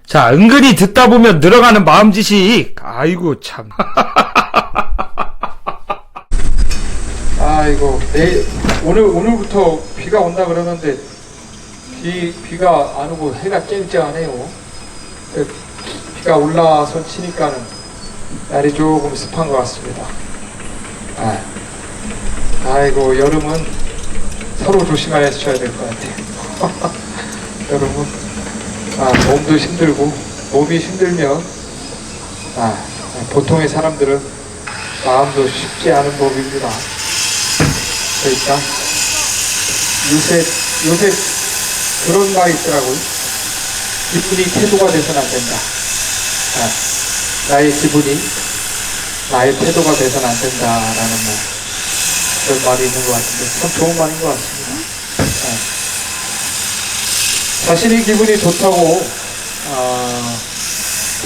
자, 은근히 듣다 보면 늘어가는 마음짓이, 아이고, 참. 아이고, 오늘부터 비가 온다 그러는데, 비가 안 오고 해가 쨍쨍하네요. 비가 올라서 치니까는 날이 조금 습한 것 같습니다. 아이고, 여름은 서로 조심하셔야 될 것 같아요. 여름은 몸도 힘들고, 몸이 힘들면 보통의 사람들은 마음도 쉽지 않은 법입니다. 그러니까 요새 그런 말이 있더라고요. 기분이 태도가 돼서는 안 된다. 나의 기분이 나의 태도가 돼서는 안 된다라는 그런 말이 있는 것 같은데 참 좋은 말인 것 같습니다. 자신의 기분이 좋다고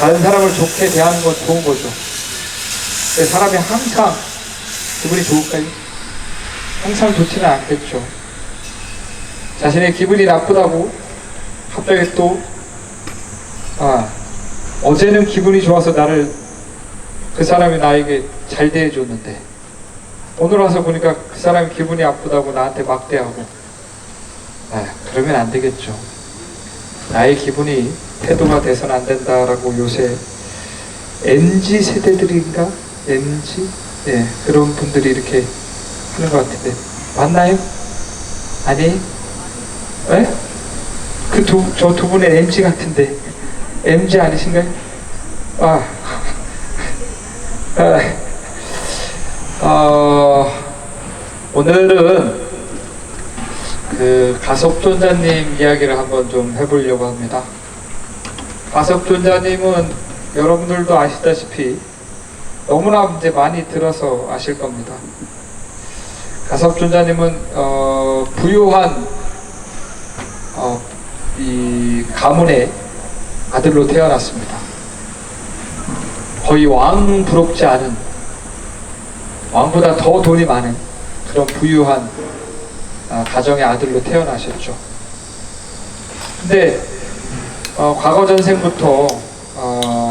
다른 사람을 좋게 대하는 건 좋은 거죠. 근데 사람이 항상 기분이 좋을까요? 항상 좋지는 않겠죠. 자신의 기분이 나쁘다고 갑자기 또 어제는 기분이 좋아서 그 사람이 나에게 잘 대해줬는데 오늘 와서 보니까 그 사람이 기분이 나쁘다고 나한테 막대하고 그러면 안 되겠죠. 나의 기분이 태도가 돼서는 안 된다라고 요새 MZ 세대들인가? MZ? 예, 그런 분들이 이렇게 하는 것 같은데 맞나요? 아니? 예? 저 두 분은 MZ 같은데 MZ 아니신가요? 오늘은 그 가섭존자님 이야기를 한번 좀 해보려고 합니다. 가섭존자님은 여러분들도 아시다시피 너무나 이제 많이 들어서 아실 겁니다. 가섭존자님은 부유한 이 가문의 아들로 태어났습니다. 거의 왕 부럽지 않은, 왕보다 더 돈이 많은 그런 부유한 가정의 아들로 태어나셨죠. 근데 과거 전생부터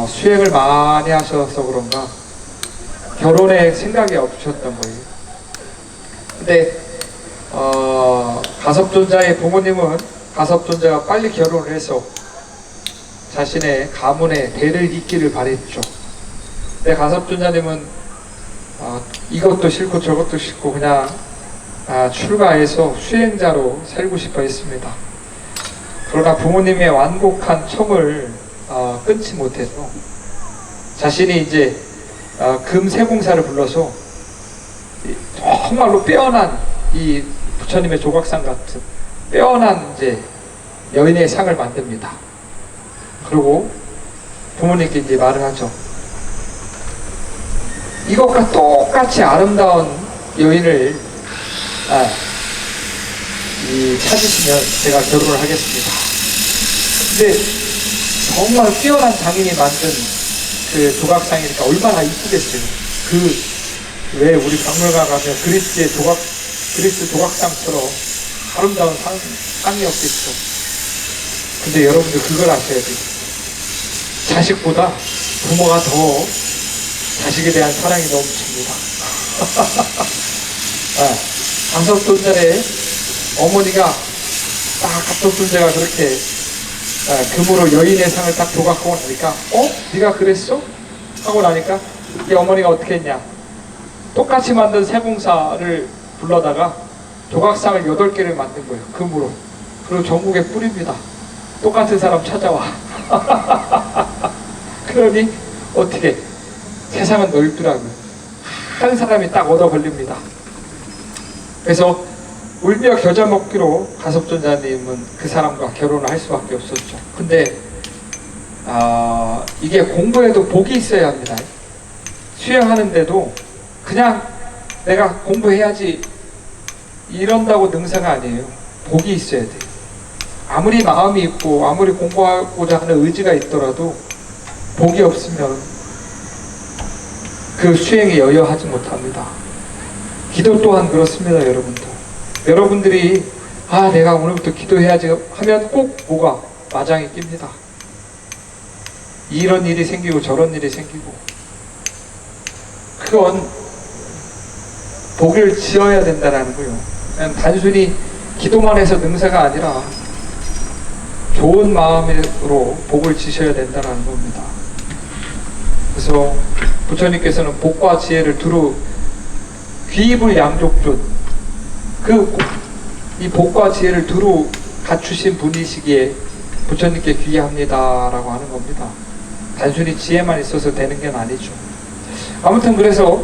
수행을 많이 하셔서 그런가 결혼에 생각이 없으셨던 거예요. 근데 가섭존자의 부모님은 가섭존자가 빨리 결혼을 해서 자신의 가문의 대를 잇기를 바랬죠. 근데 가섭존자님은 이것도 싫고 저것도 싫고 그냥 출가해서 수행자로 살고 싶어 했습니다. 그러나 부모님의 완곡한 청을 끊지 못해서 자신이 이제 금세공사를 불러서 정말로 빼어난 이 부처님의 조각상 같은 빼어난 이제 여인의 상을 만듭니다. 그리고 부모님께 이제 말을 하죠. 이것과 똑같이 아름다운 여인을 찾으시면 제가 결혼을 하겠습니다. 근데 정말 뛰어난 장인이 만든 그 조각상이니까 얼마나 이쁘겠어요. 왜 우리 박물관 가면 그리스 조각상처럼 아름다운 상이었겠죠. 근데 여러분들 그걸 아셔야 돼요. 자식보다 부모가 더 자식에 대한 사랑이 넘칩니다. 가섭존자의 어머니가 가섭존자가 그렇게 금으로 여인의 상을 딱 조각하고 나니까 네가 그랬어? 하고 나니까 이 어머니가 어떻게 했냐, 똑같이 만든 세공사를 불러다가 조각상을 8개를 만든 거예요. 금으로. 그리고 전국에 뿌립니다. 똑같은 사람 찾아와. 그러니 어떻게 세상은 넓더라고요. 한 사람이 딱 얻어 걸립니다. 그래서 울며 겨자 먹기로 가섭존자님은 그 사람과 결혼을 할 수밖에 없었죠. 근데 이게 공부에도 복이 있어야 합니다. 수행하는데도 그냥 내가 공부해야지 이런다고 능사가 아니에요. 복이 있어야 돼요. 아무리 마음이 있고 아무리 공부하고자 하는 의지가 있더라도 복이 없으면 그 수행에 여여하지 못합니다. 기도 또한 그렇습니다. 여러분들이 내가 오늘부터 기도해야지 하면 꼭 뭐가 마장이 낍니다. 이런 일이 생기고 저런 일이 생기고, 그건 복을 지어야 된다라는 거예요. 그냥 단순히 기도만 해서 능사가 아니라 좋은 마음으로 복을 지셔야 된다는 겁니다. 그래서 부처님께서는 복과 지혜를 두루 귀입을 양족존, 이 복과 지혜를 두루 갖추신 분이시기에 부처님께 귀합니다라고 하는 겁니다. 단순히 지혜만 있어서 되는 게 아니죠. 아무튼 그래서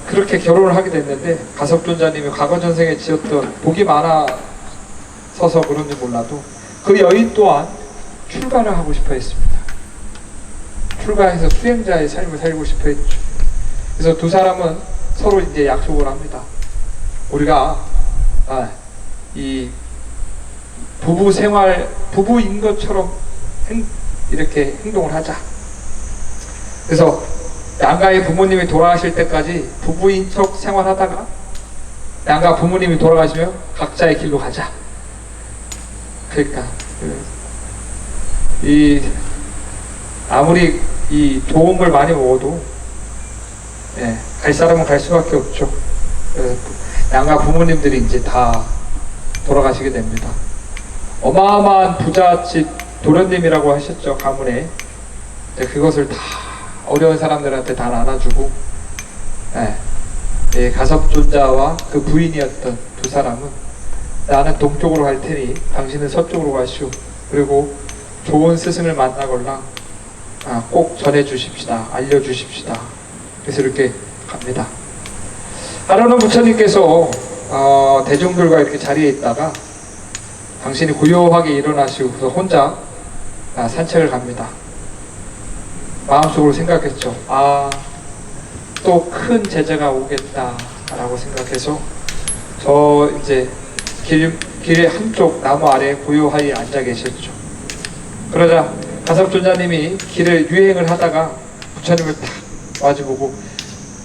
그렇게 결혼을 하게 됐는데, 가섭존자님이 과거 전생에 지었던 복이 많아서서 그런지 몰라도 그 여인 또한 출가를 하고 싶어 했습니다. 출가해서 수행자의 삶을 살고 싶어 했죠. 그래서 두 사람은 서로 이제 약속을 합니다. 우리가 이 부부 생활, 부부인 것처럼 이렇게 행동을 하자. 그래서 양가의 부모님이 돌아가실 때까지 부부인 척 생활하다가 양가 부모님이 돌아가시면 각자의 길로 가자. 그러니까 아무리 이 좋은 걸 많이 먹어도 갈 사람은 갈 수밖에 없죠. 양가 부모님들이 이제 다 돌아가시게 됩니다. 어마어마한 부잣집 도련님이라고 하셨죠, 가문에. 그것을 다 어려운 사람들한테 다 나눠주고, 가섭존자와 그 부인이었던 두 사람은 나는 동쪽으로 갈 테니 당신은 서쪽으로 가시오. 그리고 좋은 스승을 만나걸라 꼭 전해주십시다. 알려주십시다. 그래서 이렇게 갑니다. 하루는 부처님께서 대중들과 이렇게 자리에 있다가 당신이 고요하게 일어나시고서 혼자 산책을 갑니다. 마음속으로 생각했죠. 또 큰 제자가 오겠다라고 생각해서 저 이제 길의 한쪽 나무 아래에 고요하게 앉아 계셨죠. 그러자 가섭존자님이 길을 유행을 하다가 부처님을 딱 마주보고,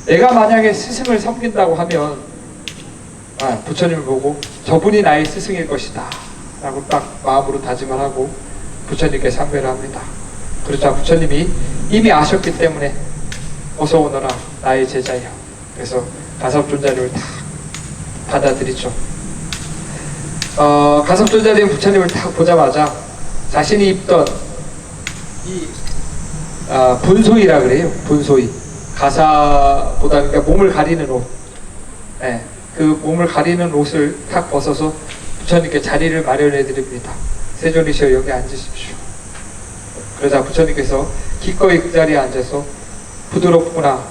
내가 만약에 스승을 섬긴다고 하면 부처님을 보고 저분이 나의 스승일 것이다 라고 딱 마음으로 다짐을 하고 부처님께 상배를 합니다. 그러자 부처님이 이미 아셨기 때문에 어서 오너라 나의 제자여. 그래서 가섭존자님을 딱 받아들이죠. 가섭존자님 부처님을 딱 보자마자 자신이 입던 이 분소이라 그래요. 분소이. 가사보다 그러니까 몸을 가리는 옷. 그 몸을 가리는 옷을 탁 벗어서 부처님께 자리를 마련해 드립니다. 세존이시여 여기 앉으십시오. 그러자 부처님께서 기꺼이 그 자리에 앉아서 부드럽구나.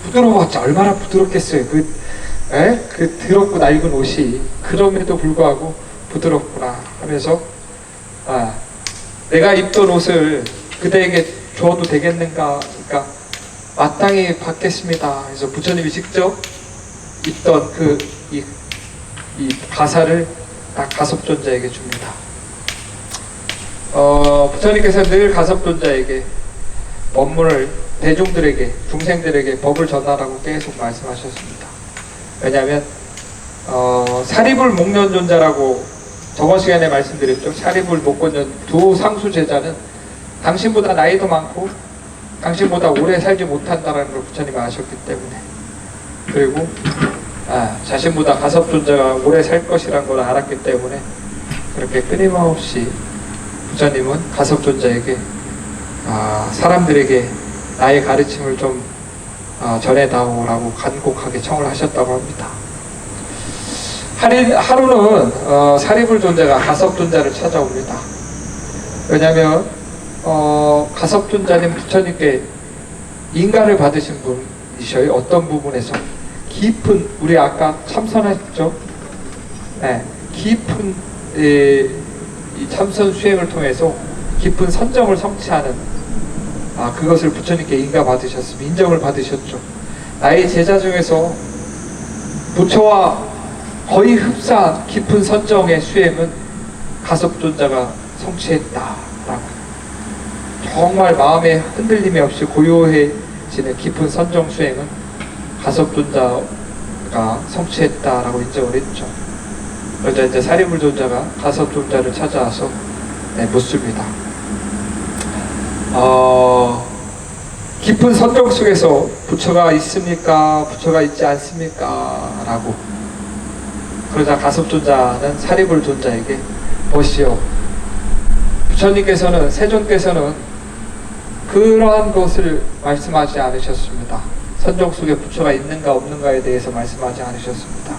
부드러웠지. 얼마나 부드럽겠어요. 그 더럽고 낡은 옷이 그럼에도 불구하고 부드럽구나 하면서 내가 입던 옷을 그대에게 줘도 되겠는가? 그러니까 마땅히 받겠습니다. 그래서 부처님이 직접 입던 이 가사를 딱 가섭존자에게 줍니다. 부처님께서 늘 가섭존자에게 법문을 대중들에게, 중생들에게 법을 전하라고 계속 말씀하셨습니다. 왜냐하면 사리불 목련존자라고 저번 시간에 말씀드렸죠. 사리불 목련존 두 상수 제자는 당신보다 나이도 많고 당신보다 오래 살지 못한다는 걸 부처님이 아셨기 때문에, 그리고 자신보다 가섭존자가 오래 살 것이라는 걸 알았기 때문에 그렇게 끊임없이 부처님은 가섭존자에게 사람들에게 나의 가르침을 좀 전해다오라고 간곡하게 청을 하셨다고 합니다. 하루는 사리불 존자가 가섭존자를 찾아옵니다. 왜냐하면 가섭존자님 부처님께 인가를 받으신 분이셔요. 어떤 부분에서 깊은, 우리 아까 참선하셨죠? 깊은 이 참선 수행을 통해서 깊은 선정을 성취하는 그것을 부처님께 인가 받으셨으면 인정을 받으셨죠. 나의 제자 중에서 부처와 거의 흡사한 깊은 선정의 수행은 가섭존자가 성취했다라고, 정말 마음에 흔들림이 없이 고요해지는 깊은 선정 수행은 가섭존자가 성취했다라고 인정을 했죠. 그러자 이제 사리불존자가 가섭존자를 찾아와서 묻습니다. 깊은 선정 속에서 부처가 있습니까? 부처가 있지 않습니까? 라고. 그러자 가섭존자는 사리불 존자에게 보시오. 부처님께서는, 세존께서는 그러한 것을 말씀하지 않으셨습니다. 선정 속에 부처가 있는가 없는가에 대해서 말씀하지 않으셨습니다.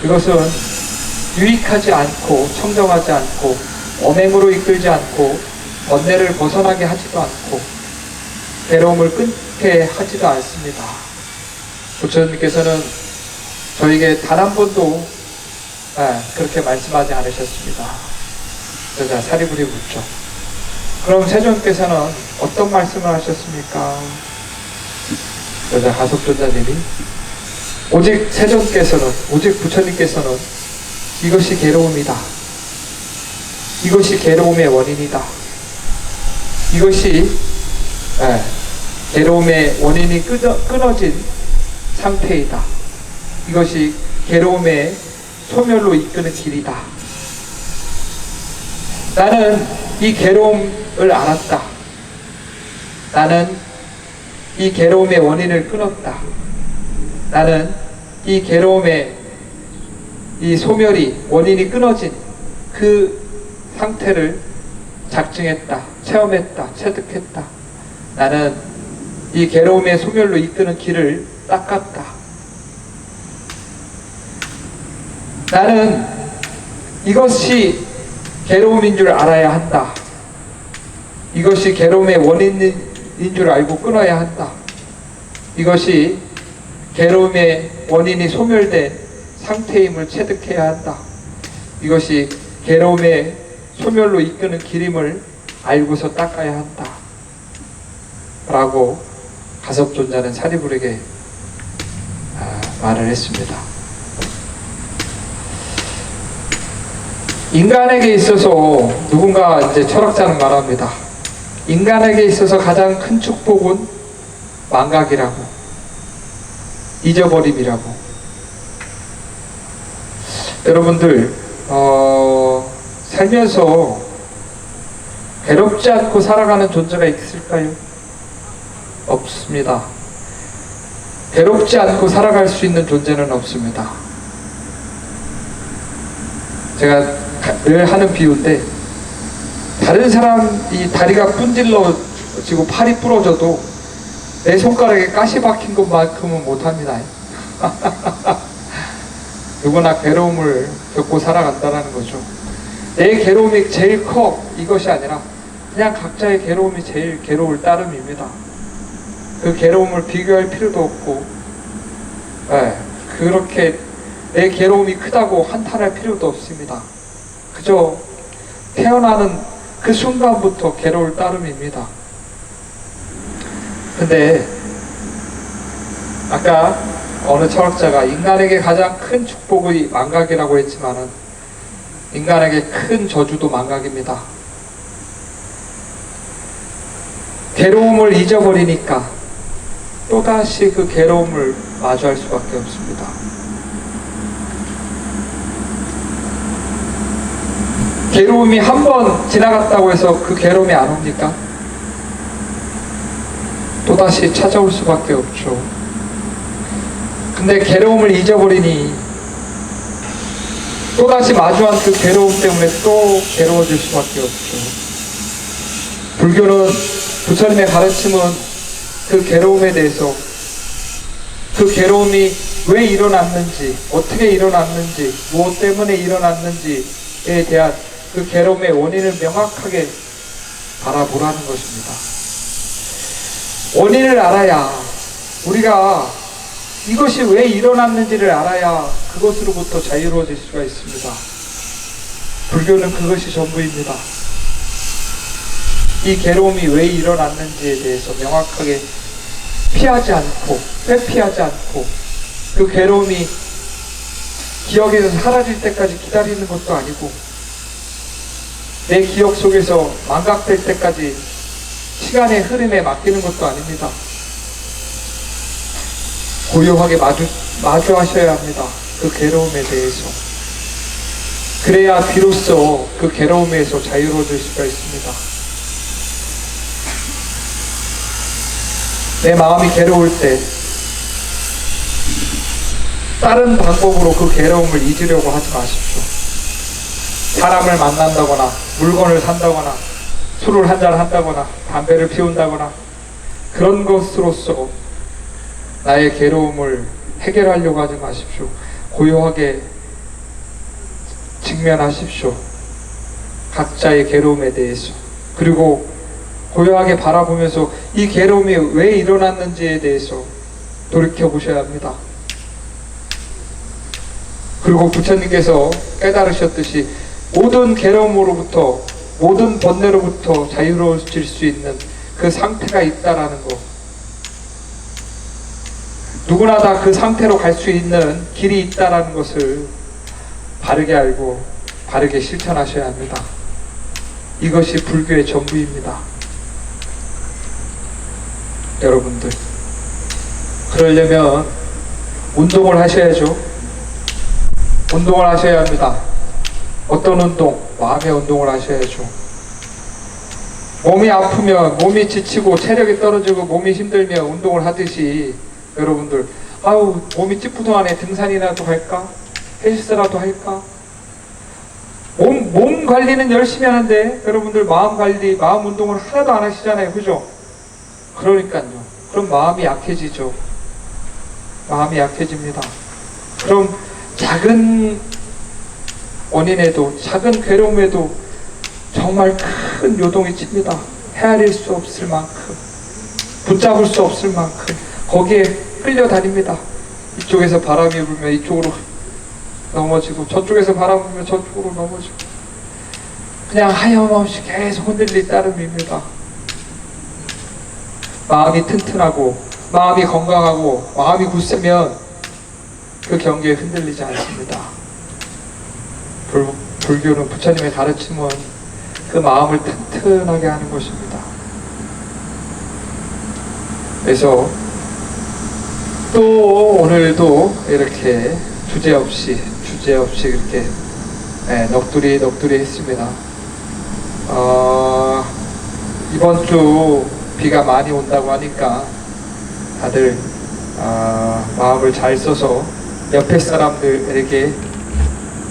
이것은 유익하지 않고 청정하지 않고 엄행으로 이끌지 않고 번뇌를 벗어나게 하지도 않고 괴로움을 끊게 하지도 않습니다. 부처님께서는 저에게 단 한 번도 그렇게 말씀하지 않으셨습니다. 그러자 사리불이 묻죠. 그럼 세존께서는 어떤 말씀을 하셨습니까? 그러자 가섭존자님이 오직 세존께서는, 오직 부처님께서는 이것이 괴로움이다. 이것이 괴로움의 원인이다. 이것이 괴로움의 원인이 끊어진 상태이다. 이것이 괴로움의 소멸로 이끄는 길이다. 나는 이 괴로움을 알았다. 나는 이 괴로움의 원인을 끊었다. 나는 이 괴로움의 이 소멸이, 원인이 끊어진 그 상태를 작증했다, 체험했다, 체득했다. 나는 이 괴로움의 소멸로 이끄는 길을 닦았다. 나는 이것이 괴로움인 줄 알아야 한다. 이것이 괴로움의 원인인 줄 알고 끊어야 한다. 이것이 괴로움의 원인이 소멸된 상태임을 체득해야 한다. 이것이 괴로움의 소멸로 이끄는 길임을 알고서 닦아야 한다. 라고 가섭존자는 사리불에게 말을 했습니다. 인간에게 있어서 누군가 이제 철학자는 말합니다. 인간에게 있어서 가장 큰 축복은 망각이라고, 잊어버림이라고. 여러분들 살면서 괴롭지 않고 살아가는 존재가 있을까요? 없습니다. 괴롭지 않고 살아갈 수 있는 존재는 없습니다. 제가 늘 하는 비유인데, 다른 사람이 다리가 분질러지고 팔이 부러져도 내 손가락에 가시 박힌 것만큼은 못합니다. 누구나 괴로움을 겪고 살아간다는 거죠. 내 괴로움이 제일 커, 이것이 아니라 그냥 각자의 괴로움이 제일 괴로울 따름입니다. 그 괴로움을 비교할 필요도 없고, 그렇게 내 괴로움이 크다고 한탄할 필요도 없습니다. 그저 태어나는 그 순간부터 괴로울 따름입니다. 근데 아까 어느 철학자가 인간에게 가장 큰 축복이 망각이라고 했지만은 인간에게 큰 저주도 망각입니다. 괴로움을 잊어버리니까 또다시 그 괴로움을 마주할 수밖에 없습니다. 괴로움이 한 번 지나갔다고 해서 그 괴로움이 안 옵니까? 또다시 찾아올 수밖에 없죠. 근데 괴로움을 잊어버리니 또다시 마주한 그 괴로움 때문에 또 괴로워질 수밖에 없죠. 불교는, 부처님의 가르침은 그 괴로움에 대해서, 그 괴로움이 왜 일어났는지, 어떻게 일어났는지, 무엇 때문에 일어났는지에 대한 그 괴로움의 원인을 명확하게 바라보라는 것입니다. 원인을 알아야, 우리가 이것이 왜 일어났는지를 알아야 그것으로부터 자유로워질 수가 있습니다. 불교는 그것이 전부입니다. 이 괴로움이 왜 일어났는지에 대해서 명확하게 피하지 않고, 회피하지 않고, 그 괴로움이 기억에서 사라질 때까지 기다리는 것도 아니고, 내 기억 속에서 망각될 때까지 시간의 흐름에 맡기는 것도 아닙니다. 고요하게 마주하셔야 합니다. 그 괴로움에 대해서. 그래야 비로소 그 괴로움에서 자유로워질 수가 있습니다. 내 마음이 괴로울 때 다른 방법으로 그 괴로움을 잊으려고 하지 마십시오. 사람을 만난다거나 물건을 산다거나 술을 한잔 한다거나 담배를 피운다거나 그런 것으로서 나의 괴로움을 해결하려고 하지 마십시오. 고요하게 직면하십시오. 각자의 괴로움에 대해서. 그리고 고요하게 바라보면서 이 괴로움이 왜 일어났는지에 대해서 돌이켜보셔야 합니다. 그리고 부처님께서 깨달으셨듯이 모든 괴로움으로부터, 모든 번뇌로부터 자유로워질 수 있는 그 상태가 있다라는 것, 누구나 다 그 상태로 갈 수 있는 길이 있다라는 것을 바르게 알고 바르게 실천하셔야 합니다. 이것이 불교의 전부입니다. 여러분들, 그러려면 운동을 하셔야죠. 운동을 하셔야 합니다. 어떤 운동? 마음의 운동을 하셔야죠. 몸이 아프면, 몸이 지치고 체력이 떨어지고 몸이 힘들면 운동을 하듯이 여러분들, 아우 몸이 찌뿌둥하네, 등산이라도 할까? 헬스라도 할까? 몸 관리는 열심히 하는데 여러분들 마음 관리, 마음 운동을 하나도 안 하시잖아요. 그죠? 그러니까요. 그럼 마음이 약해지죠. 마음이 약해집니다. 그럼 작은 원인에도, 작은 괴로움에도 정말 큰 요동이 칩니다. 헤아릴 수 없을 만큼, 붙잡을 수 없을 만큼 거기에 끌려다닙니다. 이쪽에서 바람이 불면 이쪽으로 넘어지고, 저쪽에서 바람 불면 저쪽으로 넘어지고, 그냥 하염없이 계속 흔들릴 따름입니다. 마음이 튼튼하고 마음이 건강하고 마음이 굳으면 그 경계에 흔들리지 않습니다. 불교는, 부처님의 가르침은 그 마음을 튼튼하게 하는 것입니다. 그래서 또 오늘도 이렇게 주제없이 이렇게 넋두리 했습니다. 이번 주 비가 많이 온다고 하니까 다들 마음을 잘 써서 옆에 사람들에게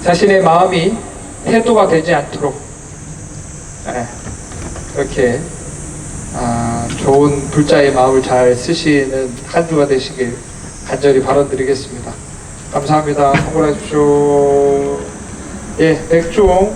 자신의 마음이 태도가 되지 않도록 그렇게 좋은 불자의 마음을 잘 쓰시는 한 주가 되시길 간절히 바라드리겠습니다. 감사합니다. 성불하십시오. 예, 백종